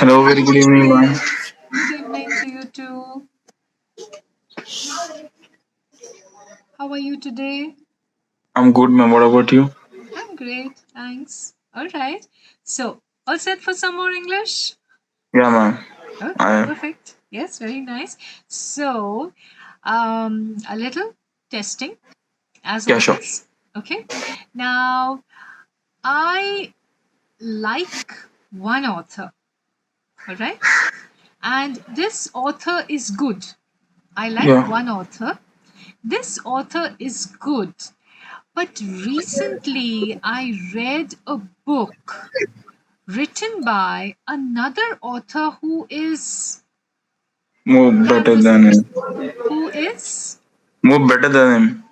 Hello, very good evening, ma'am. Good evening to you too. How are you today? I'm good, ma'am. What about you? I'm great, thanks. All right. So, all set for some more English? Yeah, ma'am. I Okay, am. perfect. Yes, very nice. So, a little testing as Yeah, sure. always. Okay. Now, I like one author, all right? And this author is good. I like Yeah. one author. This author is good. But recently I read a book written by another author More who has better this, than him. who is, More better than him.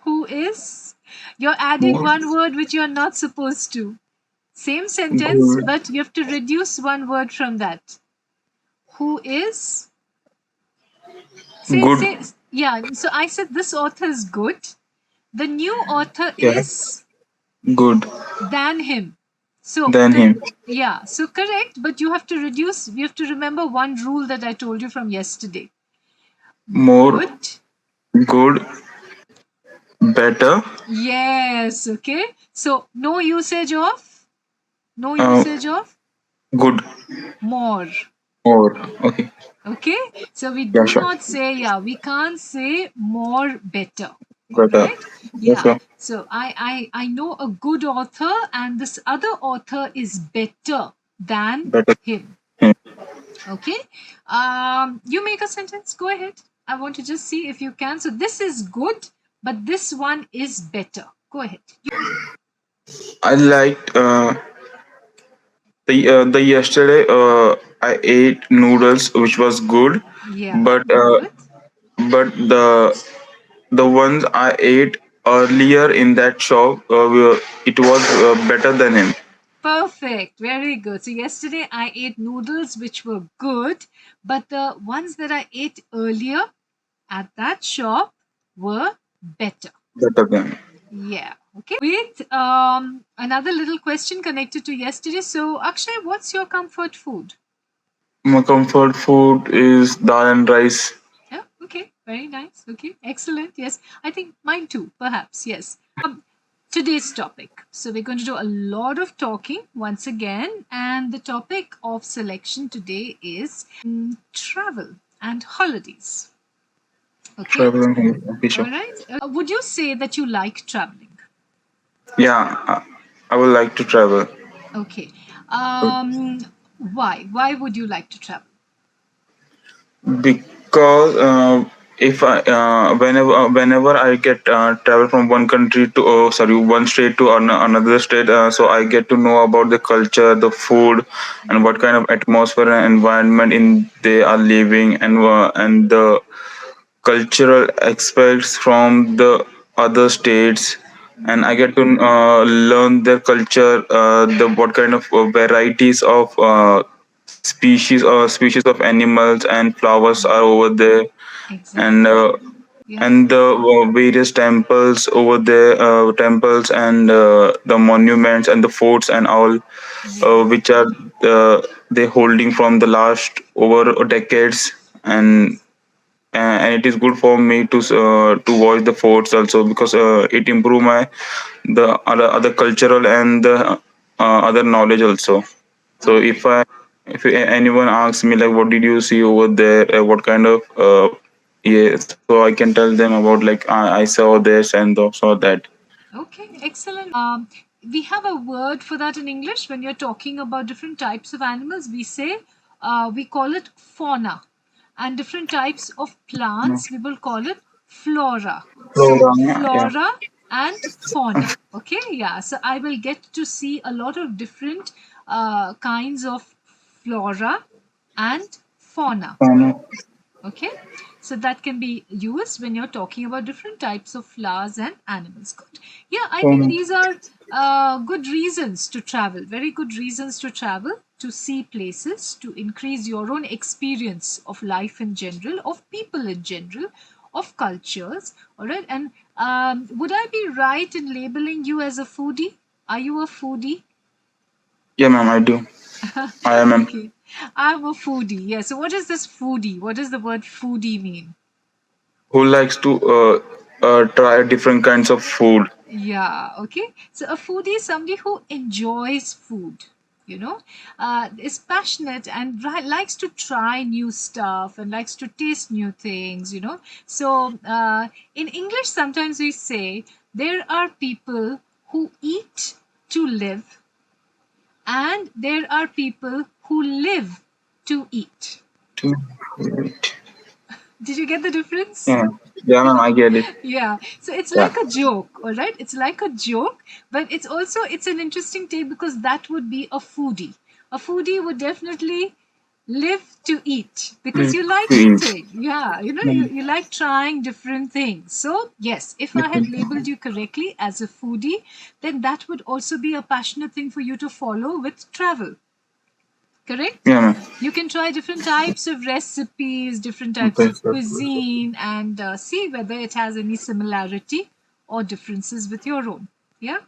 who is, you're adding More one word which you're not supposed to. Same sentence, good. but you have to reduce one word from that. Who is, Good. yeah, so I said this author is good. The new author Yeah. is Good than him. So than the him. yeah, so correct, but you have to reduce, you have to remember one rule that I told you from yesterday. More Good. good. Better. Yes, okay. So no Uh, usage of good. more. More. Okay. Okay? So we Yeah, do sure. not say, yeah, we can't say more better. Better. Right? Yeah, Yeah. sure. So I know a good author and this other author is better than Better. him. Him. Okay. You make a sentence. Go ahead. I want to just see if you can. So this is good, but this one is better. Go ahead. I liked the yesterday. I ate noodles, which was good, Yeah, but very good. the ones I ate earlier in that shop, it was better than him. Perfect. Very good. So yesterday I ate noodles which were good, but the ones that I ate earlier at that shop were better. Better than. Yeah. Okay. With another little question connected to yesterday. So Akshay, what's your comfort food? My comfort food is dal and rice. Yeah, okay, very nice. Okay, excellent. Yes, I think mine too, perhaps. Yes. Today's topic. So, we're going to do a lot of talking once again, and the topic of selection today is travel and holidays. Okay, Travel and home. Okay, all sure. right. Would you say that you like traveling? Yeah, I would like to travel. Okay. Um, why? Why would you like to travel? Because if I whenever I get travel from one country to sorry, one state to another state, so I get to know about the culture, the food, and what kind of atmosphere and environment in they are living, and the cultural aspects from the other states, and I get to learn their culture, the what kind of varieties of species of animals and flowers are over there, and Exactly. Yeah. the various temples over there, temples and the monuments and the forts and all, Yeah. which are they holding from the last over decades, and it is good for me to watch the forts also, because it improve my the other cultural and the other knowledge also. So Okay. if anyone asks me like what did you see over there, what kind of yeah, so I can tell them about like I saw this and saw that. Okay, excellent. We have a word for that in English when you're talking about different types of animals. We say, we call it fauna, and different types of No. plants, we will call it flora. So, Flora, yeah. flora and fauna. Okay, yeah. So, I will get to see a lot of different kinds of flora and fauna. Fauna. Okay, so that can be used when you're talking about different types of flowers and animals. Good. Yeah, I think Fauna. these are good reasons to travel, very good reasons to travel, to see places, to increase your own experience of life in general, of people in general, of cultures. All right, and would I be right in labeling you as a foodie? Are you a foodie? Yeah, ma'am, I do. I am, ma'am. Okay. I'm a foodie. Yeah. So what is this foodie? What does the word foodie mean? Who likes to try different kinds of food. Yeah, okay. So a foodie is somebody who enjoys food, is passionate and likes to try new stuff and likes to taste new things. So in English, sometimes we say there are people who eat to live and there are people who live to eat. To eat. Did you get the difference? Yeah, yeah, ma'am, I get it. Yeah, so it's Yeah. like a joke, all right, it's like a joke, but it's an interesting take because that would be a foodie would definitely live to eat because Mm. you like To eat. eating. Yeah, you, Mm. you like trying different things. So yes, if I had Different. labeled you correctly as a foodie, then that would also be a passionate thing for you to follow with travel. Correct? Yeah, ma'am. You can try different types of recipes, different types Okay, of sir. cuisine, and see whether it has any similarity or differences with your own. Yeah?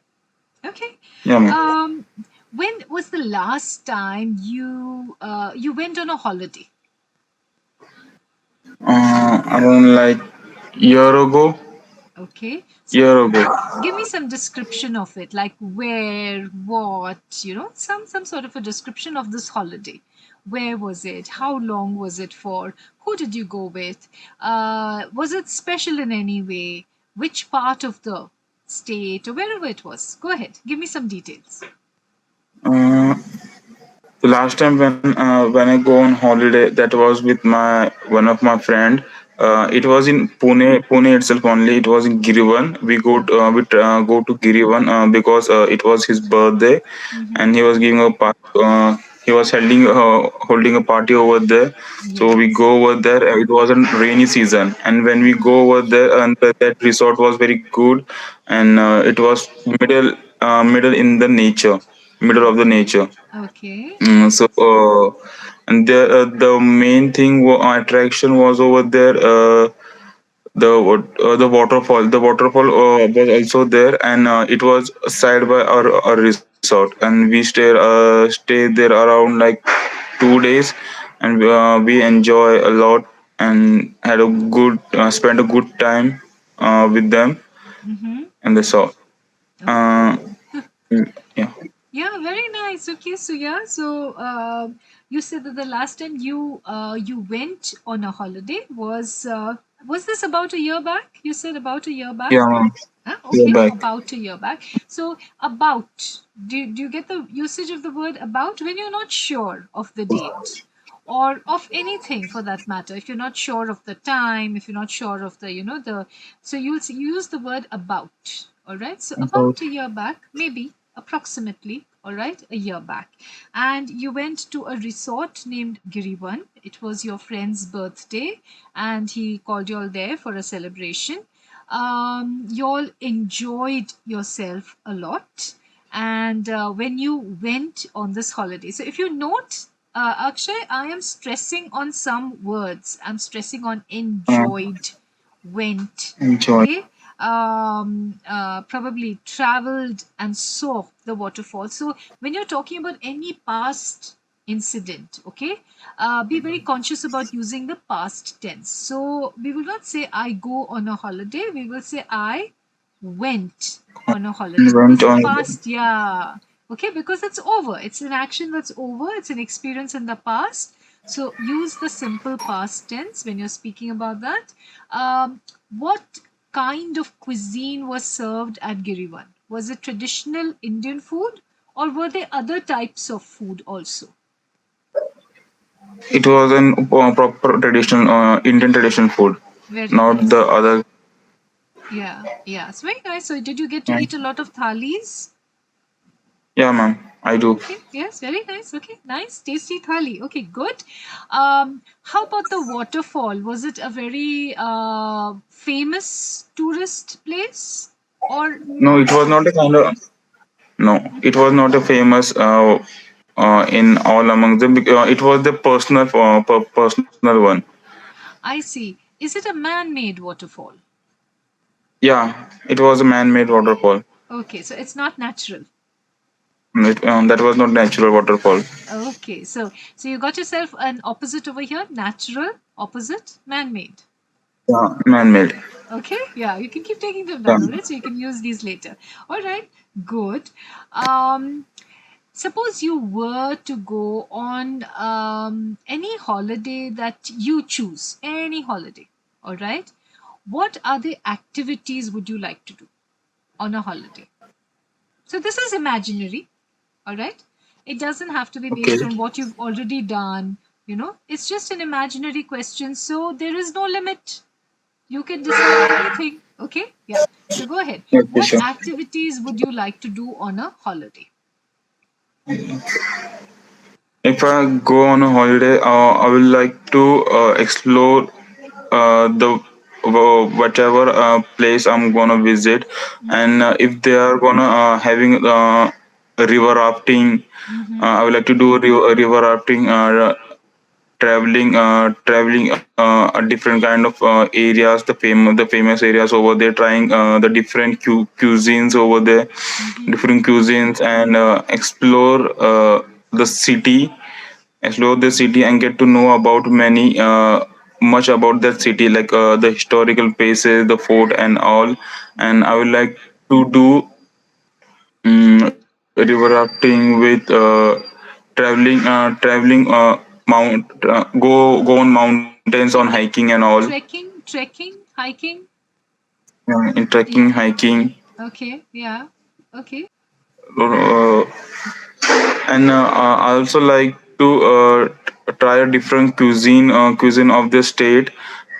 Okay. Yeah, ma'am. Um, when was the last time you went on a holiday? Around like year ago. Okay. So Year ago. give me some description of it, like where, what, some sort of a description of this holiday. Where was it? How long was it for? Who did you go with? Was it special in any way? Which part of the state or wherever it was? Go ahead, give me some details. Uh, the last time when I go on holiday, that was with my one of my friend. It was in Pune itself only. It was in Girivan. Okay. Go to Girivan because it was his birthday, Mm-hmm. and he was giving a he was holding a party over there. So we Yes. go over there. It was a rainy season, and when we go over there, and that resort was very good, and it was middle in the nature, middle of the Okay. nature. Okay. And the main attraction was over there. The waterfall. The waterfall was also there, and it was side by our resort, and stay there around like 2 days, and we enjoy a lot and had a good spent a good time with them, Mm-hmm. and that's all. Okay. Uh, yeah, Yeah, very nice. Okay, so yeah, so you said that the last time you went on a holiday was this about a year back? You said about a year yeah, back. ma'am. Huh? Yeah, Okay, back. about a year back. So about, do you get the usage of the word about when you're not sure of the date or of anything for that matter? If you're not sure of the time, if you're not sure of the so you use the word about. All right. So About about a year back, maybe approximately, all right, a year back, and you went to a resort named Girivan. It was your friend's birthday, and he called you all there for a celebration. You all enjoyed yourself a lot, and when you went on this holiday, so if you note, Akshay, I am stressing on some words. I'm stressing on uh, enjoyed, went, enjoy. okay, probably traveled and saw the waterfall. So when you're talking about any past incident, okay, be very conscious about using the past tense. So we will not say I go on a holiday, we will say I went on a holiday because Went the on. past, yeah, okay, because it's over, it's an action that's over, it's an experience in the past. So use the simple past tense when you're speaking about that. What kind of cuisine was served at Girivan? Was it traditional Indian food or were there other types of food also? It was an proper traditional Indian traditional food, Very not the nice. other. Yeah, yeah. It's very nice. So did you get to Yeah, eat a lot of thalis? yeah, ma'am, I do. Okay, yes, very nice. Okay, nice, tasty thali. Okay, good. How about the waterfall? Was it a very famous tourist place or No, it not was so? not a kind of. No, it was not a famous in all among them. It was the personal one. I see. Is it a man-made waterfall? Yeah, it was a man-made waterfall. Okay, so it's not natural. That was not natural waterfall. Okay, so you got yourself an opposite over here, natural, opposite, man-made. Yeah, man-made. Okay, yeah, you can keep taking them Yeah. down, all right? So you can use these later. All right, good. Um, Suppose you were to go on any holiday that you choose, any holiday, all right? What other activities would you like to do on a holiday? So this is imaginary, all right? It doesn't have to be Okay. based on what you've already done, it's just an imaginary question, so there is no limit. You can decide anything, okay? Yeah. So go ahead. Okay, What sure. activities would you like to do on a holiday? If I go on a holiday, I will like to explore the whatever place I'm gonna visit, Mm-hmm. and if they are gonna having river rafting, Mm-hmm. I would like to do river rafting, traveling a different kind of areas, the famous areas over there, trying the different cuisines over there, Mm-hmm. different cuisines, and the city explore the city and get to know about many much about that city, like the historical places, the fort and all. And I would like to do river rafting with traveling go on mountains on hiking and all. Trekking, hiking. In trekking, Yeah. hiking, Okay. Yeah. Okay. uh, and I also like to try a different cuisine of the state,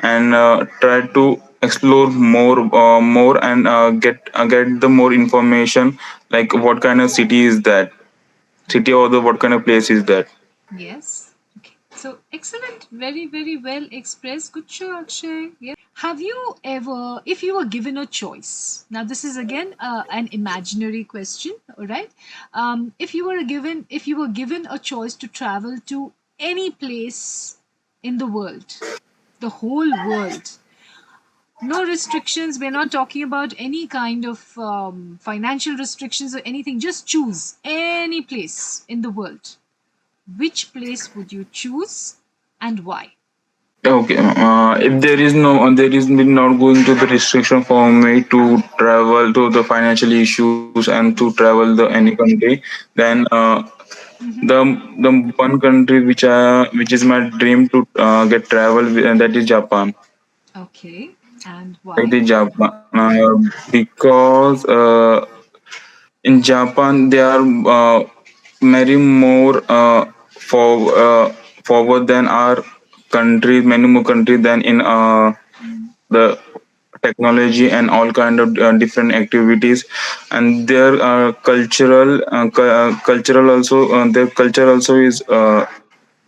and try to explore more and get the more information, like what kind of city is that, city, or the what kind of place is that. Yes. Okay. So excellent. Very, very well expressed. Good show, Akshay. Yes. Have you ever, if you were given a choice, now this is again an imaginary question, all right? If you were given a choice to travel to any place in the world, the whole world, no restrictions. We're not talking about any kind of financial restrictions or anything. Just choose any place in the world. Which place would you choose and why? Okay, if there is not going to be restriction for me to travel to the financial issues and to travel the any country, then Mm-hmm. the the one country which is my dream to get travel that is Japan. Okay. And Like why? the Japan, because in Japan they are many more forward than our country, many more countries than in the technology and all kind of different activities. And their cultural also, their culture also is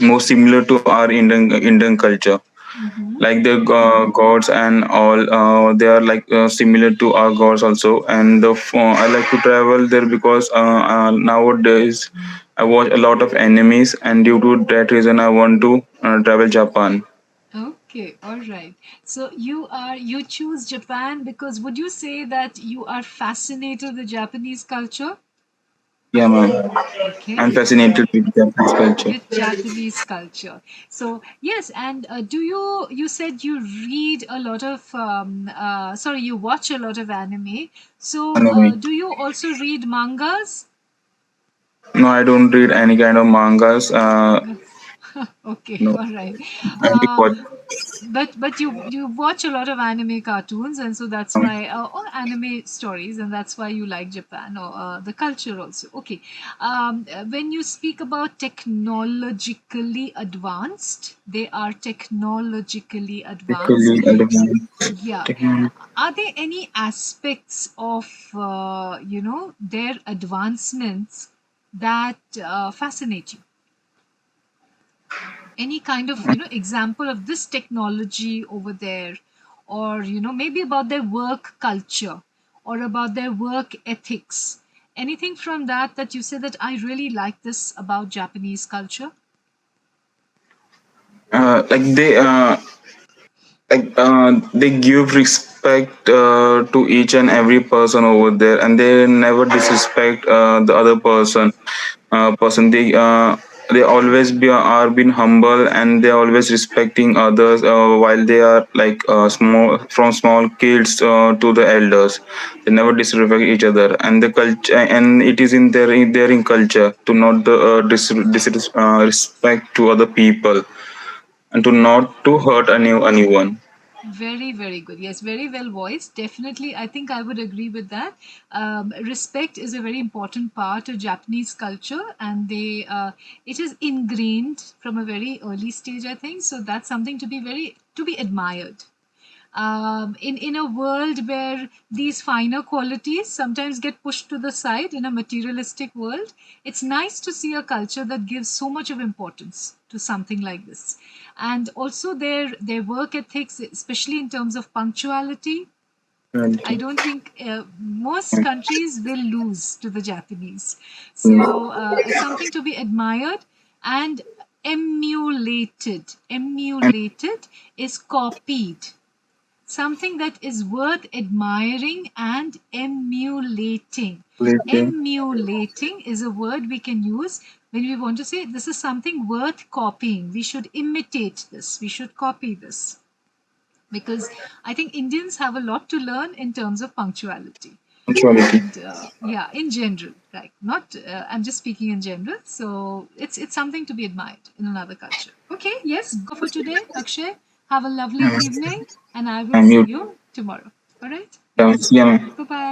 more similar to our Indian culture, Mm-hmm. like the gods and all, they are like similar to our gods also. And I like to travel there because nowadays I watch a lot of enemies, and due to that reason I want to travel Japan. Okay, all right. So you choose Japan because would you say that you are fascinated with the Japanese culture? Yeah, ma'am. Okay, I'm fascinated with Japanese culture. with Japanese culture. So yes, and do you said you read a lot of sorry, you watch a lot of anime. So Anime. do you also read mangas? No, I don't read any kind of mangas. Okay, No, all right. I only Uh, watch. but you watch a lot of anime cartoons, and so that's um, why or anime stories, and that's why you like Japan or the culture also. Okay, when you speak about technologically advanced, they are technologically advanced. Technically advanced Yeah, technology. are there any aspects of their advancements that fascinate you? Any kind of example of this technology over there, or maybe about their work culture or about their work ethics, anything from that you say that I really like this about Japanese culture? Like they give respect to each and every person over there, and they never disrespect the other person. They always are been humble, and they always respecting others while they are like small, from small kids to the elders. They never disrespect each other, and the culture, and it is in culture to not the respect to other people, and to not to hurt anyone. Very, very good. Yes, very well voiced. Definitely, I think I would agree with that. Respect is a very important part of Japanese culture, and it is ingrained from a very early stage, I think. So that's something to be admired. In a world where these finer qualities sometimes get pushed to the side in a materialistic world, it's nice to see a culture that gives so much of importance to something like this. And also their work ethics, especially in terms of punctuality, I don't think most countries will lose to the Japanese. So it's something to be admired and emulated. Emulated is copied, something that is worth admiring and emulating. And Emulating is a word we can use when we want to say this is something worth copying. We should imitate this. We should copy this. Because I think Indians have a lot to learn in terms of punctuality. punctuality. And yeah, in general, right? Not, I'm just speaking in general. So it's something to be admired in another culture. Okay, yes, go for today, Akshay. Have a lovely evening, and I will And see you, you tomorrow. All right? yeah, Yes. see you. Bye bye.